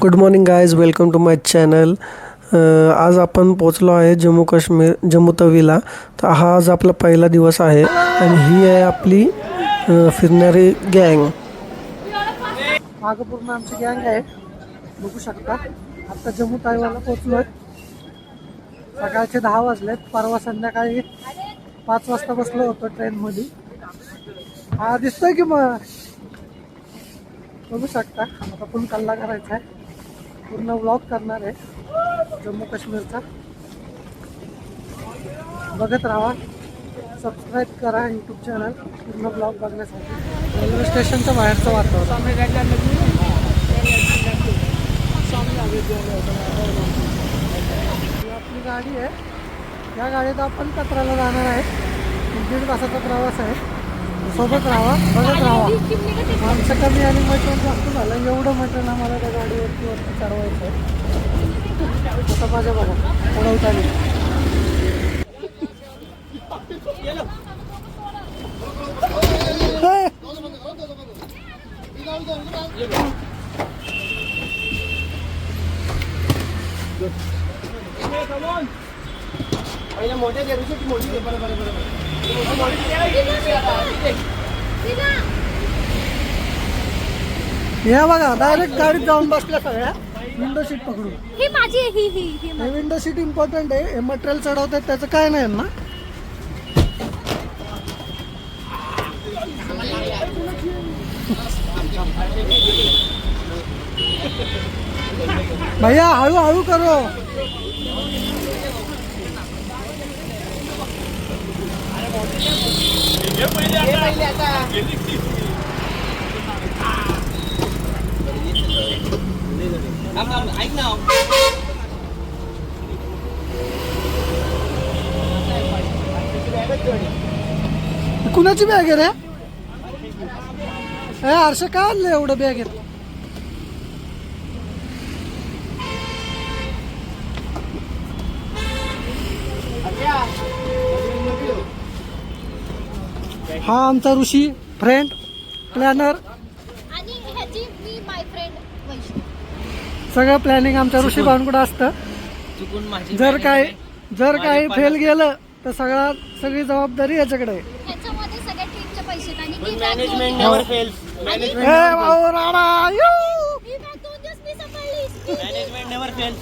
Good morning guys, welcome to my channel. आज आपण पोचलो आहे जम्मू तवीला. तर हा आज आपला पहिला दिवस आहे आणि ही आहे आपली फिरणारी गँग. मागं पूर्ण आमची गँग आहे, बघू शकता. आता जम्मू तावीला पोचलोय. सकाळचे 10 वाजलेत. परवा संध्याकाळी 5 वाजता बसलो होतो ट्रेनमध्ये. हा दिसतोय की मग बघू शकता. आता फुल कल्ला करायचा आहे, पूर्ण व्लॉग करणार आहे जम्मू काश्मीरचा. बघत राहा, सबस्क्राईब करा यूट्यूब चॅनल पूर्ण ब्लॉग बघण्यासाठी. रेल्वे स्टेशनच्या बाहेरचं वातावरण. ही आपली गाडी आहे. या गाडीत आपण कचराला जाणार आहे. 1.5 तासाचा प्रवास आहे. सोबत राहा, बघत राहा. माणसं कमी आणि मटेरियल जास्त झालं. एवढं मटेरियल आम्हाला त्या गाडीवरती चढवायचं आहे. आता माझ्या बघा उडवताना. या बघा, डायरेक्ट गाडीत जाऊन बसल्या सगळ्या. विंडो सीट पकडून. ही माझी आहे. ही विंडो सीट इम्पॉर्टंट आहे. हे मटेरियल चढवतात त्याचं काय नाही ना. भैया हळूहळू करो. ऐक ना, कुणाची बॅग आहे रे? आरशा का आणलं एवढं बॅग आहे? हा आमचा ऋषी, फ्रेंड, प्लॅनर. आणि ह्याची मी माय फ्रेंड वैष्णवी. सगळं प्लॅनिंग आमच्या ऋषी भाऊंकडे असतं. चुकून माझी जर काही फेल गेलं तर सगळी जबाबदारी याच्याकडे आहे. ह्याच्यामध्ये सगळ्या टीमचे पैसे आणि ही बॅग मॅनेजमेंट नेवर फेल्स. ही मॅनेजमेंट बॅग 2 दिवस मी सांभाळली. Management never fails.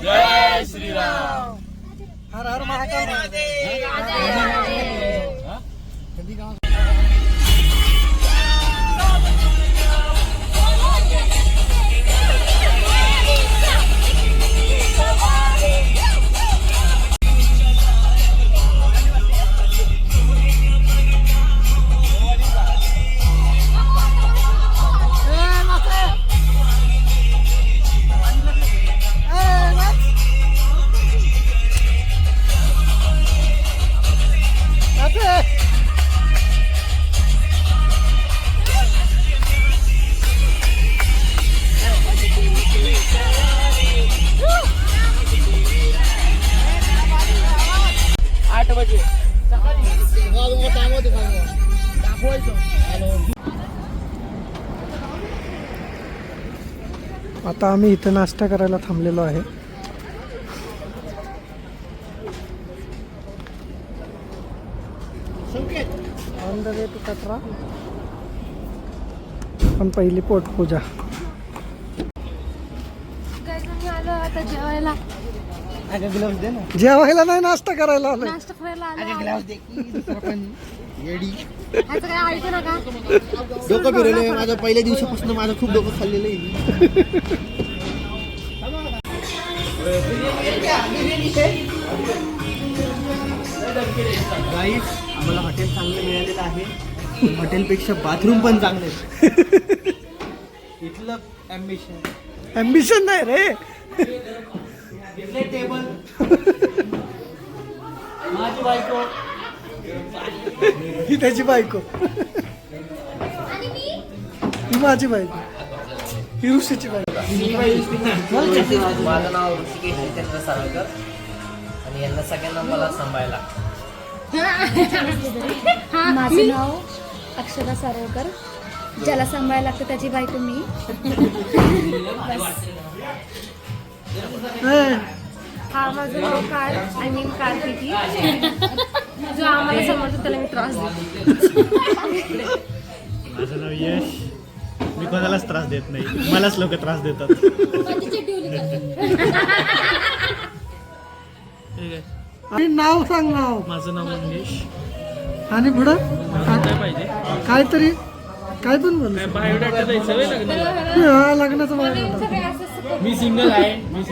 जय श्रीराम. हर हर महाकाल. आता आम्ही इथं नाश्ता करायला थांबलेलो आहे. On the way to Katra. पण पहिली पोटपूजा. आलो आता जेवायला. ग्लव्स दे ना. जेवायला नाही, नाश्ता करायला आलोय. नाश्ता करायला आलो. ग्लव्स दे की दुसरं पण येडी. ह्याचं काय ऐकू नका. डोकं फिरवलंय माझं. पहिल्या दिवसापासून माझं खूप डोकं खाल्लेलं आहे. गाईस, आम्हाला हॉटेल चांगलं मिळालेलं आहे. हॉटेलपेक्षा बाथरूम पण चांगले. इथलं ॲम्बिशन नाही रे. इथले टेबल, माझी बायको, ही त्याची बायको, आणि मी ही माझी बायको. ही ऋषीची बायको. माझं नाव ऋषिकेश जितेंद्र सावरकर आणि यांना सगळ्यांना मला सांभाळायला. माझं नाव अक्षरा सारोकर. ज्याला सांभाळायला लागतं त्याची बायको मी. हा माझं नाव कार आणि कार्तिकी. जो आम्हाला समजतो त्याला मी त्रास देते. माझं नाव यश. मी कोणालाच त्रास देत नाही, मलाच लोक त्रास देतात. आणि नाव सांग नाव. माझं नाव मंगेश. आणि पुढं काय पाहिजे? काहीतरी काय पण बोल. बायोडाटा द्यायचं लग्नाला. हा लग्नाचं बायोडाटा. मी सिंगल आहे. मी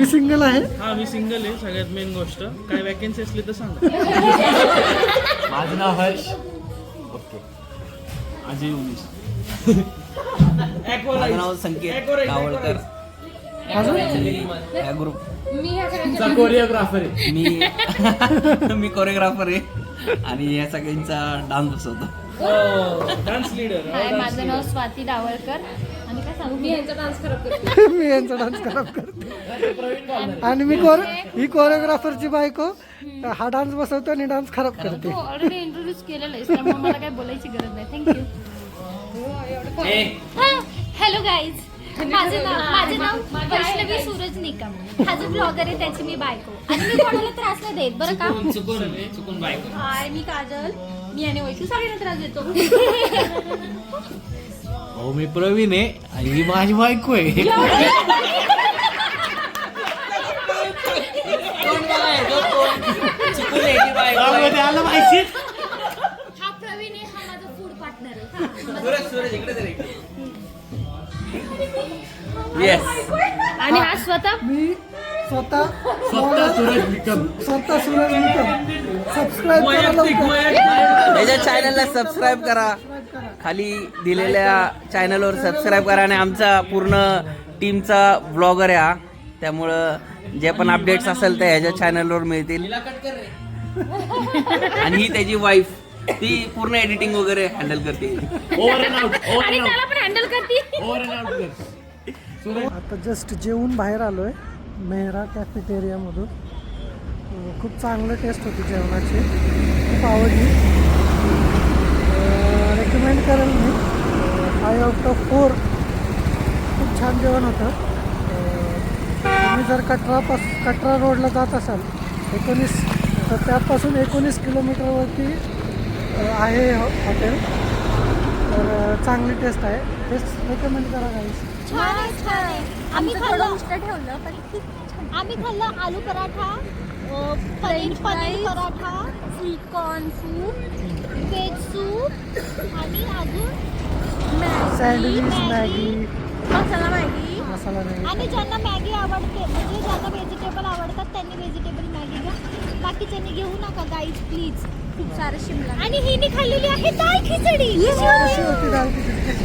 सिंगल आहे. हा मी सिंगल आहे. सगळ्यात मेन गोष्ट काय वॅकन्सी असली तर सांगा. माझं नाव हर्ष. ओके. अजय उमेश. माझं नाव संकेत गावळकर. या ग्रुप कोरिओग्राफर आहे. मी कोरिओग्राफर आहे आणि या सगळ्यांचा डान्स बसवतो. Dance leader. हाय, माझं नाव स्वाती डावळकर. आणि काय सांगू, मी यांचा डान्स खराब करते. मी यांचा डान्स खराब करते. आणि ही कोरिओग्राफरची बायको. हा डान्स बसवतो आणि डान्स खराब करते. तू ऑलरेडी इंट्रोड्यूस केलेलं आहे त्यामुळे मला काय बोलायची गरज नाही. थँक्यू. हॅलो गाईज, माझं नाव वैष्णवी सूरज निकम. हा जो ब्लॉगर आहे त्याची मी बायको. आणि मी कोणाला त्रास नाही देत बरं का. चुकून बायको. हाय, मी काजल. मी आणि वैष्णवी सगळ्यांना त्रास देतो. हो मी प्रवीण आहे आणि ही माझी बायको आहे. आलं माहिती. हा प्रवीण आहे, हा माझा फूड पार्टनर आहे. सूरज इकडे. येस. आणि हा स्वतः स्वतः सूरज निकम. सबस्क्राईब करा. याच्या चॅनलला सबस्क्राईब करा. खाली दिलेल्या चॅनलवर सबस्क्राईब करा. आणि आमचा पूर्ण टीमचा ब्लॉगर आहे हा, त्यामुळं जे पण अपडेट्स असेल ते ह्याच्या चॅनलवर मिळतील. आणि ही त्याची वाईफ, ती पूर्ण एडिटिंग वगैरे हँडल करते. आणि त्याला पण हँडल करते. आता जस्ट जेवून बाहेर आलोय मेहरा कॅफेटेरियामधून. खूप चांगलं टेस्ट होती जेवणाची. खूप आवडली. रेकमेंड करेल मी. 5/4. खूप छान जेवण होतं. तुम्ही जर कटरा रोडला जात असाल 19 तर त्यापासून 19 किलोमीटरवरती आहे हॉटेल. तर चांगली टेस्ट आहे. टेस्ट रेकमेंड करा गाईस. छान आहे. आम्ही खाल्लं aloo paratha, paneer paratha, sweet corn soup, veg soup आणि अजून सँडविच, मॅगी, मसाला मॅगी. आणि ज्यांना मॅगी आवडते, म्हणजे ज्यांना व्हेजिटेबल आवडतात त्यांनी व्हेजिटेबल मॅगी घ्या. बाकीच्यांनी घेऊ नका गाईज प्लीज. खूप सारं शिमला. आणि हिने खाल्लेली आहे दाल खिचडी.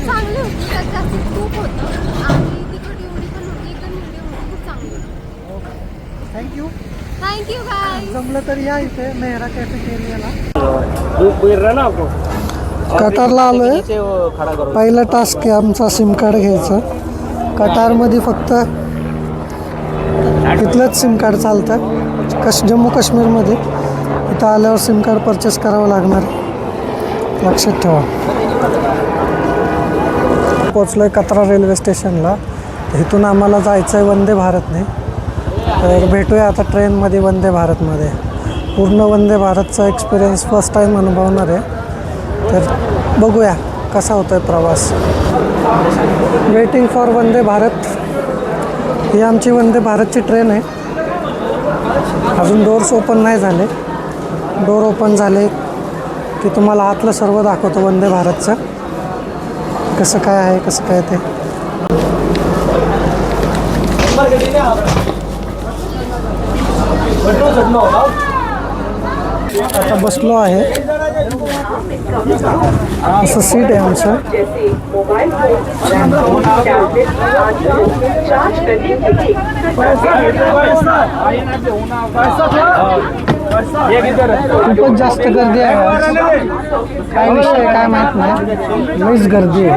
चांगली होती. त्यात जास्त तूप होतं आणि तिखट एवढी पण होती. एकदम मिडियम होती. खूप चांगली होती. Thank you guys. जमलं तर या इथे मेहरा कॅफेटेरियाला. कटारला आलोय. पहिला टास्क आहे आमचा सिम कार्ड घ्यायचा. कटारमध्ये फक्त इथलंच सिम कार्ड चालतं. जम्मू काश्मीरमध्ये इथं आल्यावर सिम कार्ड परचेस करावं लागणार. लक्षात ठेवा. पोचलो आहे कटरा रेल्वे स्टेशनला. इथून आम्हाला जायचं आहे वंदे भारतने. तर भेटूया आता ट्रेनमध्ये वंदे भारतमध्ये. पूर्ण वंदे भारतचा एक्सपिरियन्स फर्स्ट टाईम अनुभवणार आहे. तर बघूया कसा होतो आहे प्रवास. Waiting for Vande Bharat. ही आमची वंदे भारतची ट्रेन आहे. अजून डोर्स ओपन नाही झाले. डोर ओपन झाले की तुम्हाला आतलं सर्व दाखवतो वंदे भारतचं कसं काय आहे, कसं काय ते. आता बसलो आहे. असं सीट आहे आमचं. खूपच जास्त गर्दी आहे आज. काय विषय काय माहित नाही. लईच गर्दी आहे.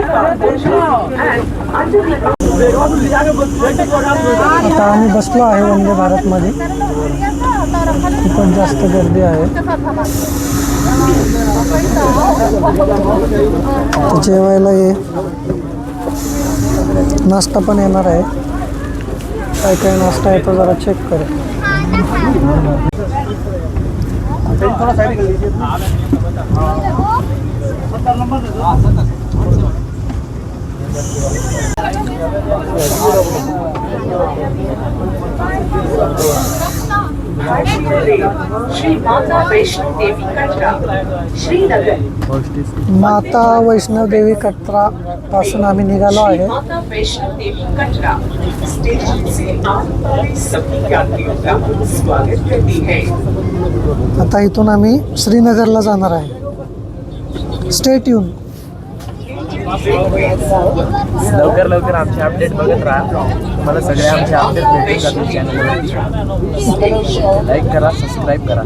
आता आम्ही बसलो आहे वंदे भारतमध्ये. खूपच जास्त गर्दी आहे. तर जेवायला ये, नाश्ता पण येणार आहे. काय काय नाश्ता आहे तो जरा चेक कर. श्री माता वैष्णो देवी कटरा श्रीनगर. माता वैष्णव देवी कटरा पासून आम्ही निघालो आहे. माता वैष्णो देवी कटरा स्टेशन से आने वाले सभी यात्रियों का स्वागत करती है. आता इथून आम्ही श्रीनगरला जाणार आहे. Stay tune. लवकर आमचे अपडेट बघत राहा. तुम्हाला सगळे आमचे अपडेट भेटून जातील चॅनलवरती. लाईक करा, सबस्क्राईब करा.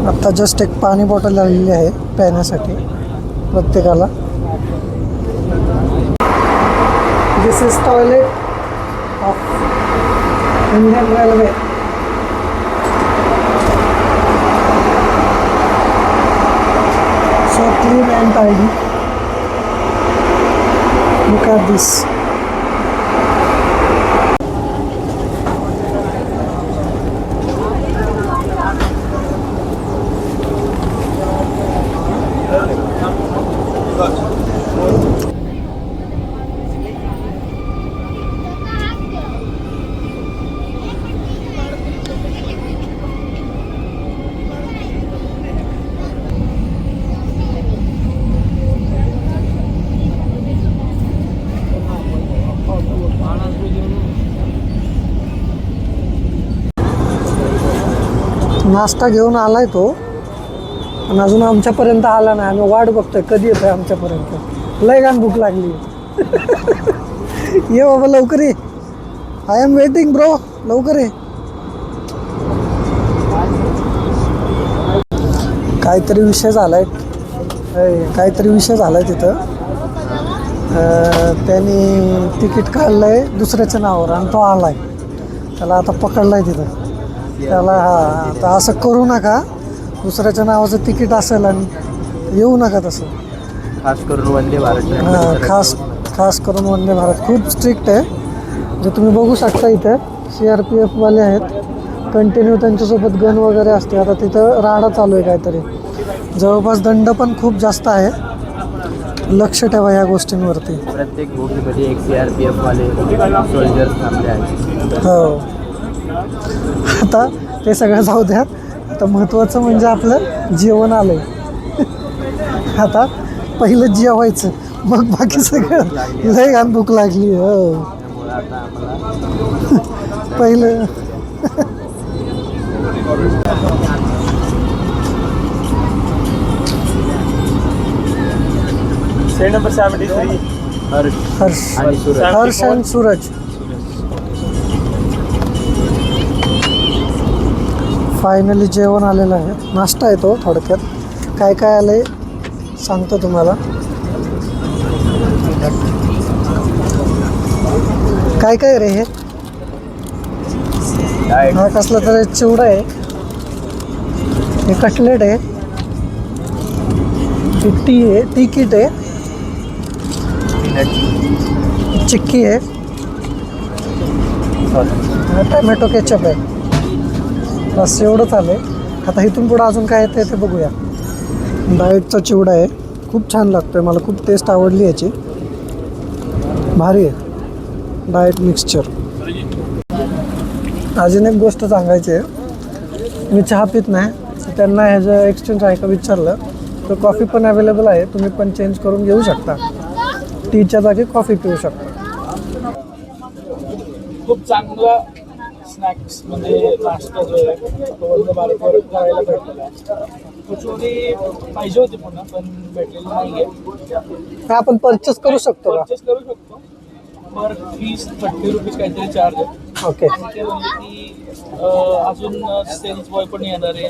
आता जस्ट एक पाणी बॉटल आलेली आहे पिण्यासाठी प्रत्येकाला. This is toilet of Indian railway. So clean and tidy. Look at this. नाश्ता घेऊन आलाय तो, पण अजून आमच्यापर्यंत आला नाही. आम्ही वाट बघतोय कधी येतोय आमच्यापर्यंत. लय घाण भूक लागली. ये बाबा लवकर ये. आय एम वेटिंग ब्रो, लवकर ये. काहीतरी विषय झालाय तिथं. त्यांनी तिकीट काढलंय दुसऱ्याच्या नावावर आणि तो आलाय. त्याला आता पकडलाय तिथं. त्याला आता असं करू नका. दुसऱ्याच्या नावाचं तिकीट असेल आणि येऊ नका तसं. खास करून वंदे भारत. खास करून वंदे भारत खूप स्ट्रिक्ट आहे. जे तुम्ही बघू शकता इथे CRPF वाले आहेत. कंटिन्यू त्यांच्यासोबत गन वगैरे असते. आता तिथं राडा चालू आहे काहीतरी. जवळपास दंड पण खूप जास्त आहे. लक्ष ठेवा या गोष्टींवरती. प्रत्येक बोगीमध्ये एक CRPF वाले सोल्जर्स थांबले आहेत. हो. आता ते सगळं जाऊ द्या. आता महत्त्वाचं म्हणजे आपलं जेवण आलंय. आता पहिलं जेवायचं, मग बाकी सगळं. लय घाण भूक लागली. हो पहिलं. नंबर 73 हर्ष आणि सूरज. फायनली जेवण आलेलं आहे. नाश्ता आहे तो. थोडक्यात काय काय आलं आहे सांगतो तुम्हाला. काय काय रे हे? हा कसला तर चिवडा आहे. हे कटलेट आहे. टी आहे, तिकीट आहे, चिक्की आहे, टमॅटो केचप आहे. बस एवढंच आलं आहे. आता इथून पुढं अजून काय येतं ते बघूया. डाएटचा चिवडा आहे. खूप छान लागतो आहे. मला खूप टेस्ट आवडली याची. भारी आहे डाएट मिक्सचर. अजून एक गोष्ट सांगायची आहे. मी चहा पित नाही. त्यांना ह्याचं एक्सचेंज आहे का विचारलं तर कॉफी पण अवेलेबल आहे. तुम्ही पण चेंज करून घेऊ शकता. टीच्या जागी कॉफी पिऊ शकता. खूप चांगला स्नॅक्स म्हणजे नाश्ता जो आहे तो वंदे भारतवर करायला भेटलेला आहे. कचोरी पाहिजे होती पुन्हा, पण भेटलेलं नाहीये. हा आपण परचेस करू शकतो का? परचेस करू शकतो. पर पीस 30 रुपीज काहीतरी चार्ज आहे. ओके. ते म्हणजे की अजून सेल्स बॉय पण येणार आहे.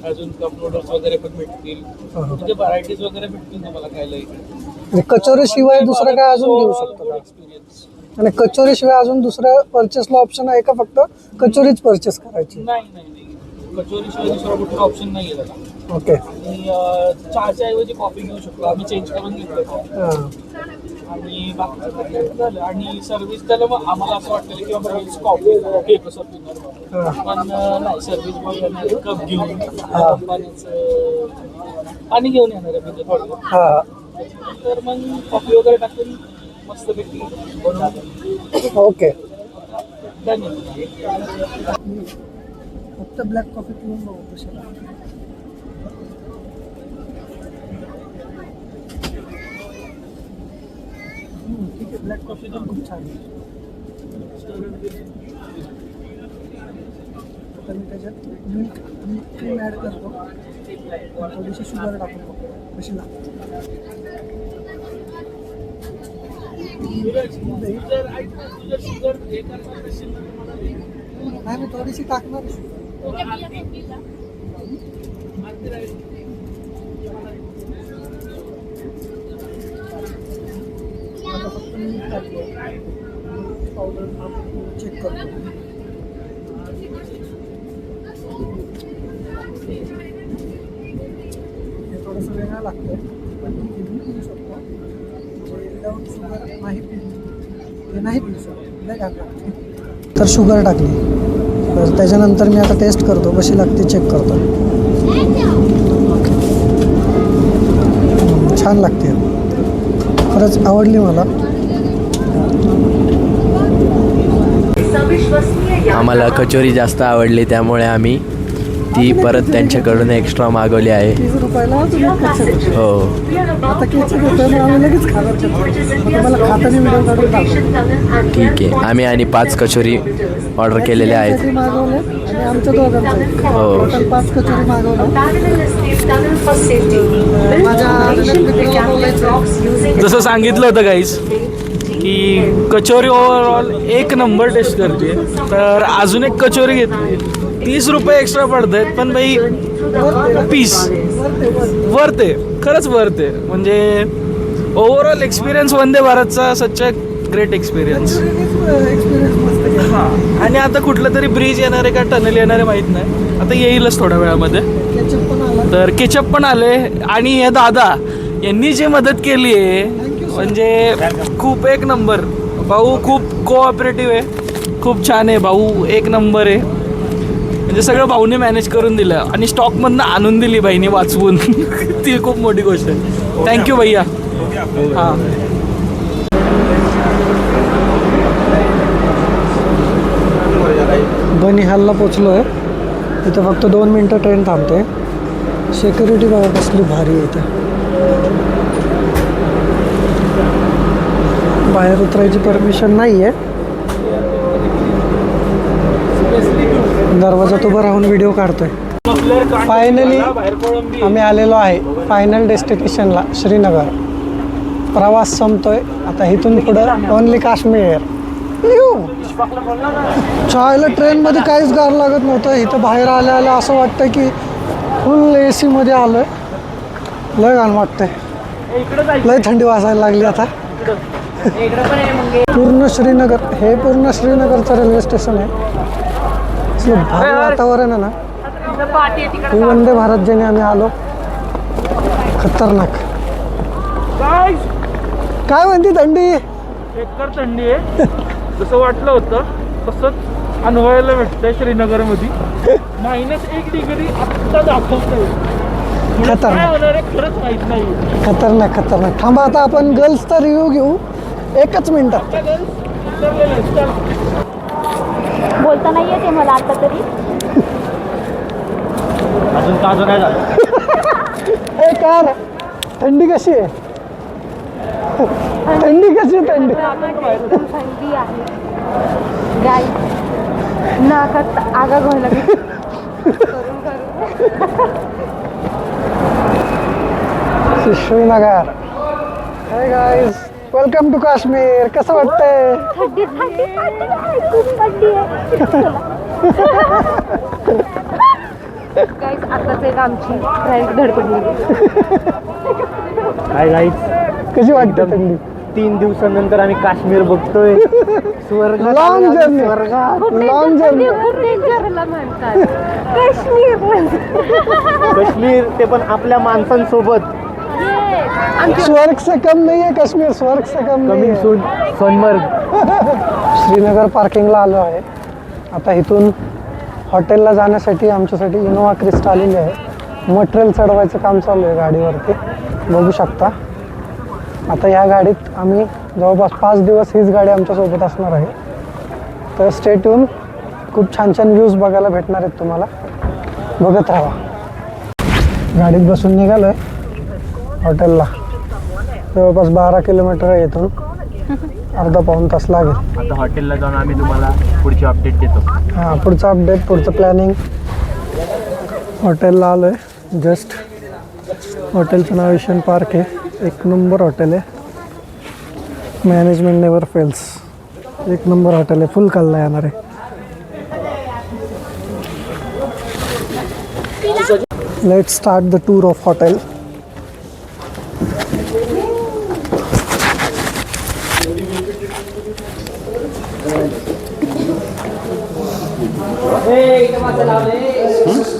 अजून कप नूडल्स वगैरे पण भेटतील. म्हणजे व्हरायटीज वगैरे भेटतील तुम्हाला खायला इकडे. म्हणजे कचोरी शिवाय दुसरं काय अजून घेऊ शकतो का? एक्सपिरियन्स. आणि कचोरी शिवाय अजून दुसरं परचेसला ऑप्शन आहे का फक्त कचोरीच परचेस करायची? नाही. कचोरी शिवाय दुसरा कुठला ऑप्शन नाही आहे त्याला. ओके. आणि चहाच्या ऐवजी कॉफी घेऊ शकतो. आम्ही चेंज करून घेतलं. हां. आणि बाकीचं झालं. आणि सर्व्हिस त्याला मग आम्हाला असं वाटलं की बाबा हेच कॉफी ओके कसं पिणार. हां. पण नाही, सर्व्हिस बॉय कप घेऊन पाण्याचं पाणी घेऊन येणार आहे म्हणजे थोडं. हां. तर मग कॉफी वगैरे टाकून मस्तपैकी बनवून ओके. धन्यवाद. फक्त ब्लॅक कॉफी पिऊन बघू कशी लागते. ठीक आहे, ब्लॅक कॉफी पण खूप छान आहे. आता मी त्याच्यात मिल्क क्रीम ॲड करतो, थोडीशी शुगर टाकतो, कशी लागते. नाही, मी थोडीशी टाकणार. आता फक्त मी टाकतो पावडर चेक करतो. हे थोडंसं वेगळं लागतं पण हे मी पिऊ शकतो. विदाऊट शुगर नाही हे नाही पिऊ शकतो, नाही टाकलं तर शुगर टाकली. तर त्याच्यानंतर मी आता टेस्ट करतो कशी लागते, चेक करतो. छान लागते, खरंच आवडली मला. आम्हाला कचोरी जास्त आवडली त्यामुळे आम्ही ती परत त्यांच्याकडून एक्स्ट्रा मागवली आहे. 30 रुपयाला तुम्ही कचोरी. हो. आता केचप होतं ना, आम्ही लगेच खाणार कचोरी. मला खाताना व्हिडिओ काढून टाकतो. ठीक आहे. आम्ही आणि 5 कचोरी ऑर्डर केलेल्या आहेत. कचोरी मागवले आणि आमच्या दोघांचं हो. टोटल 5 कचोरी मागवलं. माझ्या जसं सांगितलं होतं गाईस की कचोरी ओव्हरऑल एक नंबर टेस्ट करते. तर अजून एक कचोरी घेतली, 30 रुपये एक्स्ट्रा पडत आहेत, पण बाई पीस वर्थ आहे, खरंच वर्थ आहे. म्हणजे ओव्हरऑल एक्सपिरियन्स वंदे भारतचा such a great experience. Experience मस्त केला. हां. आणि आता कुठलं तरी ब्रिज येणार आहे का टनल येणार आहे माहीत नाही, आता येईलच थोड्या वेळामध्ये. केचप पण आला. तर केचप पण आले. आणि हे दादा यांनी जी मदत केली आहे म्हणजे खूप एक नंबर. भाऊ खूप कोऑपरेटिव्ह आहे, खूप छान आहे भाऊ, एक नंबर आहे. म्हणजे सगळं भाऊने मॅनेज करून दिलं आणि स्टॉकमधनं आणून दिली बाईने वाचवून. ती खूप मोठी गोष्ट आहे. थँक्यू भैया. हां. बनिहालला पोचलो आहे. इथं फक्त 2 मिनटं ट्रेन थांबते. सिक्युरिटी बघा कसली भारी आहे इथं. बाहेर उतरायची परमिशन नाही आहे. दरवाजात उभं राहून व्हिडिओ काढतोय. फायनली आम्ही आलेलो आहे फायनल डेस्टिनेशनला, श्रीनगर. प्रवास संपतोय आता. इथून पुढं ओनली काश्मीर. चायला ट्रेनमध्ये काहीच गार लागत नव्हतं. इथं बाहेर आल्या आल्या असं वाटतं की फुल AC मध्ये आलोय. लय घाण वाटतंय, लय थंडी वाजायला लागली आता. पूर्ण श्रीनगर, हे पूर्ण श्रीनगरचं रेल्वे स्टेशन आहे. असलं भारी वातावरण आहे ना. ही वंदे भारत जेणे आम्ही आलो. खतरनाक. काय म्हणते थंडी? एकतर थंडी आहे. जसं वाटलं होतं तसंच अनुभवायला भेटतंय श्रीनगरमध्ये. -1 डिग्री आत्ता दाखवतंय. खतरनाक. काय होणार आहे खरंच माहित नाही. खतरनाक खतरनाक. थांबा आता आपण गर्ल्सचा रिव्ह्यू घेऊ 1च मिनिटात. बोलता नाही येते मला आता तरी. अजून ताजं नाही झालं. ए काय रे? थंडी कशी आहे? थंडी कशी आहे? थंडी थंडी आहे गाई नाकात आगा घोळला करून Srinagar. Hi guys, welcome to Kashmir. कसं वाटतंय? थंडी थंडी थंडी खूप थंडी आहे. गाईस आताच एक आमची फ्रेंड धडपडली. हाय गाईज, कशी वाटते थंडी? 3 दिवसानंतर आम्ही काश्मीर बघतोय. स्वर्ग लॉंग जर्नी. Long journey. डेंजरला म्हणतात काश्मीर. काश्मीर, ते पण आपल्या माणसांसोबत. स्वर्ग से कम नहीं है काश्मीर. स्वर्ग से कम नहीं कमिंग है. सून सोनमर्ग. श्रीनगर पार्किंगला आलो आहे. आता इथून हॉटेलला जाण्यासाठी आमच्यासाठी इनोवा क्रिस्टा आलेली आहे. मटेरियल चढवायचं काम चालू आहे गाडीवरती, बघू शकता. आता या गाडीत आम्ही जवळपास 5 दिवस हीच गाडी आमच्यासोबत असणार आहे. तर स्टेट येऊन खूप छान छान व्ह्यूज बघायला भेटणार आहेत तुम्हाला. बघत राहा. गाडीत बसून निघालो आहे हॉटेलला. जवळपास 12 किलोमीटर आहे इथून. अर्धा पाऊण तास लागेल. आता हॉटेलला जाऊन आम्ही तुम्हाला पुढची अपडेट देतो. हां, पुढचं अपडेट, पुढचं प्लॅनिंग. हॉटेलला आलो आहे जस्ट. हॉटेलचं नाव एशियन पार्क आहे. एक नंबर हॉटेल आहे. Management never fails. एक नंबर हॉटेल आहे. फुल खाल्ला येणार आहे. Let's start the tour of hotel.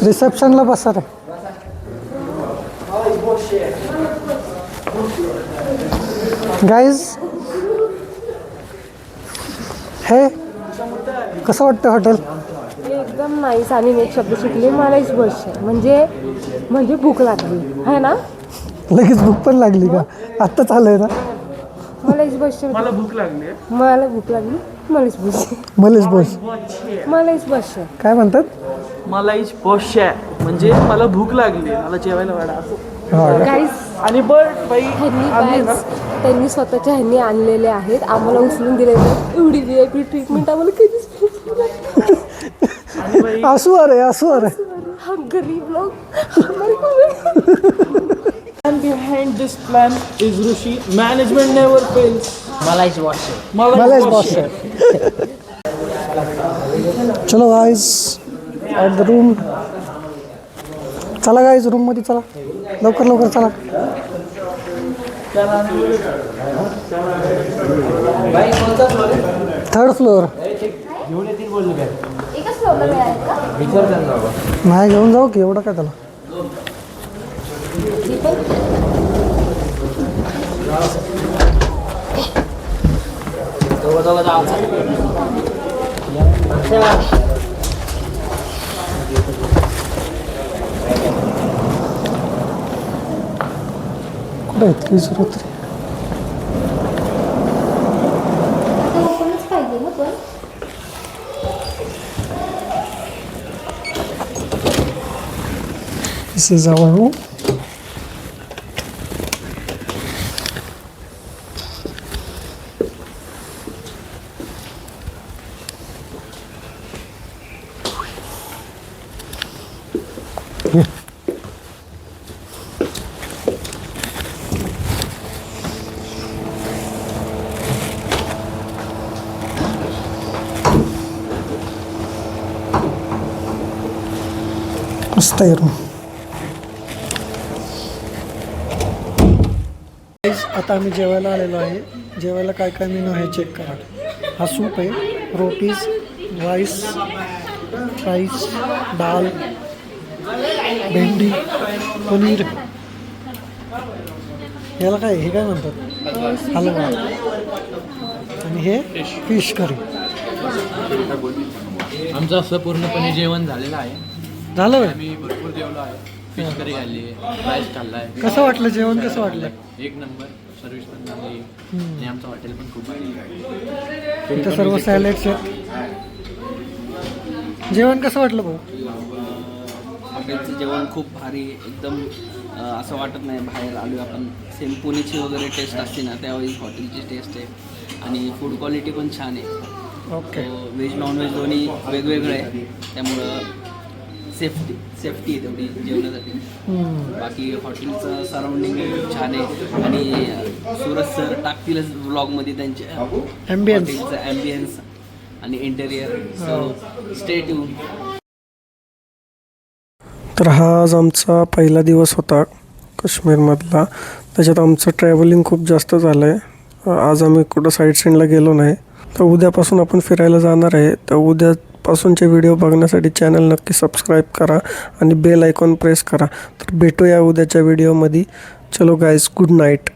रिसेप्शनला बसा रे. गाईज, हे कसं वाटतं हॉटेल? एकदम नाईस. आणि मी एक शब्द शिकले, मलाच बस म्हणजे भूक लागली आहे ना. लगेच भूक पण लागली का? आत्ताच आलंय ना. मलाच बस. मला भूक लागली. मला भूक लागली. मलाच बस. मलेश बोस मलाच बस. काय म्हणतात? मला इच पोश्या म्हणजे मला भूक लागली, मला जेवायला वाढा असं. गाईस, आणि बट बाई त्यांनी स्वतःच्या ह्यांनी आणलेले आहेत. आम्हाला उचलून दिलेले. एवढी VIP ट्रीटमेंट आम्हाला कधीच असू अरे, असू अरे. हा गरीब लोक. behind this plan is Rishi. Management never fails. मलेश बॉस. चलो गाईज, ॲट द रूम. चला गाईज, रूममध्ये चला. लवकर लवकर चला. Third floor. एकच फ्लोअरला मिळाले का? नाही, घेऊन जाऊ की, एवढं काय त्याला. कुठे आहेत 303? ओपनच पाहिजे ना पण. This is our room. मस्त आहे रूम. आता आम्ही जेवायला आलेलो आहे. जेवायला काय काय मेनू आहे चेक करा. हा सूप आहे, रोटीज, राईस, डाळ, भेंडी, पनीर. याला काय, हे काय म्हणतात, हलवा. आणि हे फिश करी. आमचं असं पूर्णपणे जेवण झालेलं आहे. झालं होय? आम्ही भरपूर जेवलो आहे. फिश करी खाल्ली, राईस खाल्लाय. कसं वाटलं जेवण? कसं वाटलं? एक नंबर. सर्विस पण चांगली आणि आमचं हॉटेल पण खूप भारी. इथं सर्व सॅलेड्स आहेत. जेवण कसं वाटलं भाऊ? हॉटेलचं जेवण खूप भारी, एकदम असं वाटत नाही बाहेर आलो आपण. सेम पुणेची वगैरे टेस्ट असते ना, त्यावेळी हॉटेलची टेस्ट आहे. आणि फूड क्वालिटी पण छान आहे. ओके. व्हेज नॉनव्हेज दोन्ही वेगवेगळं आहे, त्यामुळं सेफ्टी आहे तेवढी जेवणासाठी. बाकी हॉटेलचं सराउंडिंग खूप छान आहे आणि सुरज सर टाकतीलच ब्लॉगमध्ये त्यांच्या हॉटेलचं ॲम्बियन्स आणि इंटेरियर. So stay tune. तर हा आज आमचा पहिला दिवस होता काश्मीरमधला. त्याच्यात आमचं ट्रॅव्हलिंग खूप जास्त झालं आहे. आज आम्ही कुठं साईट सीनला गेलो नाही. तर उद्यापासून आपण फिरायला जाणार आहे. तर उद्यापासूनचे व्हिडिओ बघण्यासाठी चॅनल नक्की सबस्क्राईब करा आणि बेल आयकॉन प्रेस करा. तर भेटूया उद्याच्या व्हिडिओमध्ये. चलो गाईज, गुड नाईट.